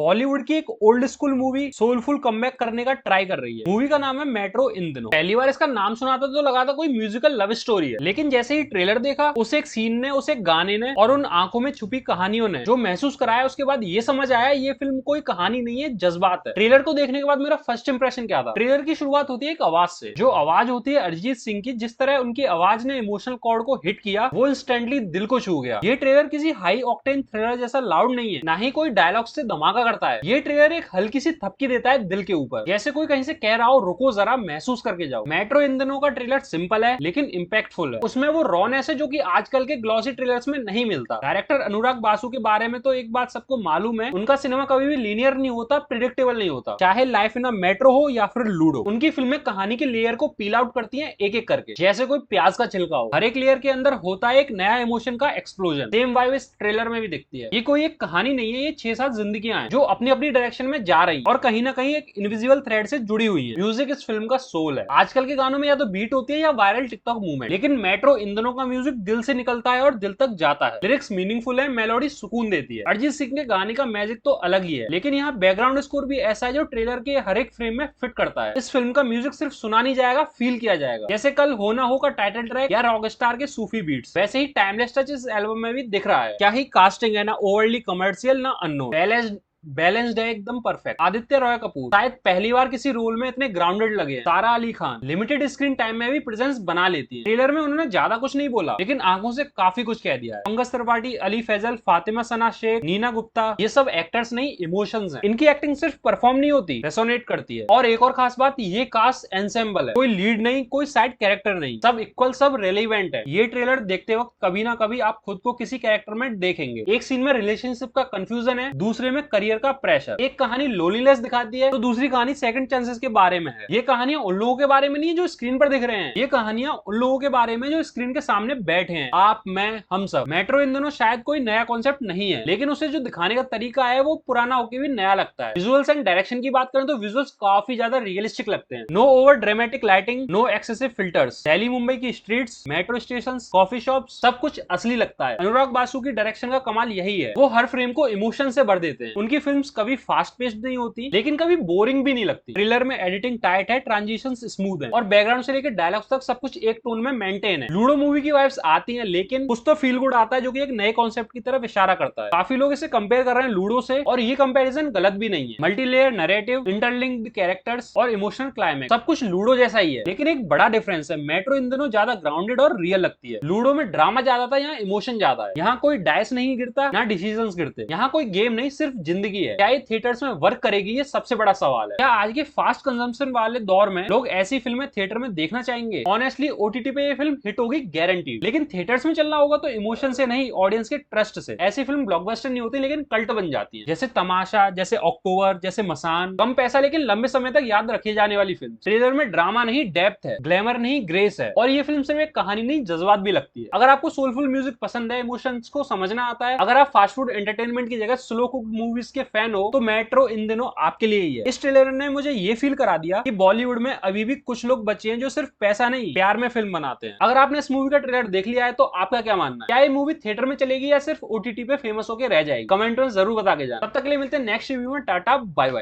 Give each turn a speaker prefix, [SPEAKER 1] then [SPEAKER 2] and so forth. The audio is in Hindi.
[SPEAKER 1] बॉलीवुड की एक old school movie soulful comeback करने का ट्राई कर रही है। मूवी का नाम है मेट्रो इन दिनों। पहली बार इसका नाम सुना था तो लगा था कोई म्यूजिकल लव स्टोरी है, लेकिन जैसे ही ट्रेलर देखा, उस एक सीन ने, उस एक गाने ने और उन आंखों में छुपी कहानियों ने जो महसूस कराया, उसके बाद ये समझ आया ये फिल्म कोई कहानी नहीं है, जज्बात है। ट्रेलर को देखने के बाद मेरा फर्स्ट इंप्रेशन क्या था? ट्रेलर की शुरुआत होती है एक आवाज से, जो आवाज होती है अरिजीत सिंह की। जिस तरह उनकी आवाज ने इमोशनल कॉर्ड को हिट किया, वो इंस्टेंटली दिल को छू गया। ये ट्रेलर किसी हाई ऑक्टेन थ्रिलर जैसा लाउड नहीं है, ना ही कोई डायलॉग से धमाका करता है। ये ट्रेलर एक हल्की सी थपकी देता है दिल के ऊपर, जैसे कोई कहीं से कह रहा हो रुको जरा महसूस करके जाओ। मेट्रो इन दिनों का ट्रेलर सिंपल है लेकिन इंपैक्टफुल है। उसमें वो रॉनेस है जो कि आजकल के ग्लॉसी ट्रेलर्स में नहीं मिलता। डायरेक्टर अनुराग बासु के बारे में तो एक बात सबको मालूम है, उनका सिनेमा कभी भी लीनियर नहीं होता, प्रिडिक्टेबल नहीं होता। चाहे लाइफ इन अ मेट्रो हो या फिर लूडो, उनकी फिल्में कहानी के लेयर को पील आउट करती हैं एक एक करके, जैसे कोई प्याज का छिलका हो। हर एक लेयर के अंदर होता है एक नया इमोशन का एक्सप्लोजन। सेम वाइब इस ट्रेलर में भी दिखती है। ये कोई एक कहानी नहीं है, ये 6-7 जिंदगियां हैं जो अपनी अपनी डायरेक्शन में जा रही और कहीं ना कहीं एक इनविजिबल थ्रेड से जुड़ी हुई है। म्यूजिक इस फिल्म का सोल है। आजकल के गानों में या तो बीट होती है या वायरल टिकटॉक मूवमेंट, लेकिन मेट्रो इन दिनों का म्यूजिक दिल से निकलता है और दिल तक जाता है। लिरिक्स मीनिंगफुल है, मेलोडी सुकून देती है। अरिजीत सिंह के गाने का मैजिक तो अलग ही है, लेकिन यहाँ बैकग्राउंड स्कोर भी ऐसा है जो ट्रेलर के हर एक फ्रेम में फिट करता है। इस फिल्म का म्यूजिक सिर्फ सुना नहीं जाएगा, फील किया जाएगा। जैसे कल हो ना हो का टाइटल ट्रैक या रॉकस्टार के सूफी बीट्स, वैसे ही टाइमलेस टच इस एल्बम में भी दिख रहा है। क्या ही कास्टिंग है, ना ओवरली कमर्शियल ना अननोन, बैलेंस्ड है, एकदम परफेक्ट। आदित्य रॉय कपूर शायद पहली बार किसी रोल में इतने ग्राउंडेड लगे हैं। सारा Ali Khan limited screen time में भी प्रेजेंस बना लेती है। ट्रेलर में उन्होंने ज्यादा कुछ नहीं बोला, लेकिन आंखों से काफी कुछ कह दिया है। पंकज त्रिपाठी, अली फैजल, फातिमा सना शेख, नीना गुप्ता, ये सब एक्टर्स नहीं, इमोशंस हैं। इनकी एक्टिंग सिर्फ परफॉर्म नहीं होती, रेसोनेट करती है। और एक और खास बात, ये कास्ट एंसेंबल है, कोई लीड नहीं, कोई साइड कैरेक्टर नहीं, सब इक्वल, सब रेलिवेंट है। ये ट्रेलर देखते वक्त कभी ना कभी आप खुद को किसी कैरेक्टर में देखेंगे। एक सीन में रिलेशनशिप का कंफ्यूजन है, दूसरे में करियर का प्रेशर। एक कहानी लोनलीनेस दिखाती है तो दूसरी कहानी सेकंड चांसेस के बारे में है। ये कहानियां उन लोगों के बारे में नहीं है जो स्क्रीन पर दिख रहे हैं, ये कहानियां उन लोगों के बारे में जो स्क्रीन के सामने बैठे हैं, आप, मैं, हम सब। मेट्रो इन दोनों शायद कोई नया कॉन्सेप्ट नहीं है, लेकिन उसे जो दिखाने का तरीका है वो पुराना होकर भी नया लगता है। विजुअल्स एंड डायरेक्शन की बात करें तो विजुअल्स काफी ज्यादा रियलिस्टिक लगते हैं। No over dramatic lighting, no excessive filters. Delhi Mumbai की streets, metro station, coffee shop, सब कुछ असली लगता है। अनुराग बासु की डायरेक्शन का कमाल यही है, वो हर फ्रेम को इमोशन से भर देते हैं। उनकी फिल्म्स कभी फास्ट पेस्ड नहीं होती, लेकिन कभी बोरिंग भी नहीं लगती। ट्रेलर में एडिटिंग टाइट है, ट्रांजिशंस स्मूथ है और बैकग्राउंड से लेकर डायलॉग्स तक सब कुछ एक टोन में मेंटेन है। लूडो मूवी की वाइब्स आती हैं, लेकिन कुछ तो फील गुड आता है जो कि एक नए कॉन्सेप्ट की तरफ इशारा करता है। काफी लोग इसे कंपेयर कर रहे हैं लूडो से, और ये कंपैरिजन गलत भी नहीं है। मल्टीलेयर नैरेटिव, इंटरलिंक्ड कैरेक्टर्स और इमोशनल क्लाइमेक्स, सब कुछ लूडो जैसा ही है, लेकिन एक बड़ा डिफरेंस है। मेट्रो इन दिनों ज्यादा ग्राउंडेड और रियल लगती है। लूडो में ड्रामा ज्यादा था, यहाँ इमोशन ज्यादा है। यहाँ कोई डाइस नहीं गिरता, ना डिसीजंस गिरते। यहाँ कोई गेम नहीं, सिर्फ जिंदगी है। क्या ये थिएटर्स में वर्क करेगी, ये सबसे बड़ा सवाल है। क्या आज के फास्ट कंजम्पशन वाले दौर में लोग ऐसी फिल्में थिएटर में देखना चाहेंगे? ऑनेस्टली ओटीटी पे ये फिल्म हिट होगी गारंटीड, लेकिन थिएटर्स में चलना होगा तो इमोशन से नहीं, ऑडियंस के ट्रस्ट से। ऐसी फिल्म ब्लॉकबस्टर नहीं होती, लेकिन कल्ट बन जाती है, जैसे तमाशा, जैसे अक्टूबर, जैसे मसान। कम पैसा लेकिन लंबे समय तक याद रखी जाने वाली फिल्म। ट्रेलर में ड्रामा नहीं, डेप्थ है, ग्लैमर नहीं, ग्रेस है। और ये फिल्म सिर्फ एक कहानी नहीं, जज्बात भी लगती है। अगर आपको सोलफुल म्यूजिक पसंद है, इमोशंस को समझना आता है, अगर आप फास्ट फूड एंटरटेनमेंट की जगह स्लो कुक मूवीज के फैन हो, तो मेट्रो इन दिनों आपके लिए ही है। इस ट्रेलर ने मुझे ये फील करा दिया कि बॉलीवुड में अभी भी कुछ लोग बचे हैं जो सिर्फ पैसा नहीं, प्यार में फिल्म बनाते हैं। अगर आपने इस मूवी का ट्रेलर देख लिया है तो आपका क्या मानना है? क्या ये मूवी थिएटर में चलेगी या सिर्फ ओटीटी पे फेमस होकर रह जाएगी? कमेंट में जरूर बता के जाना। तब तक के लिए मिलते हैं नेक्स्ट रिव्यू में। Tata, bye bye.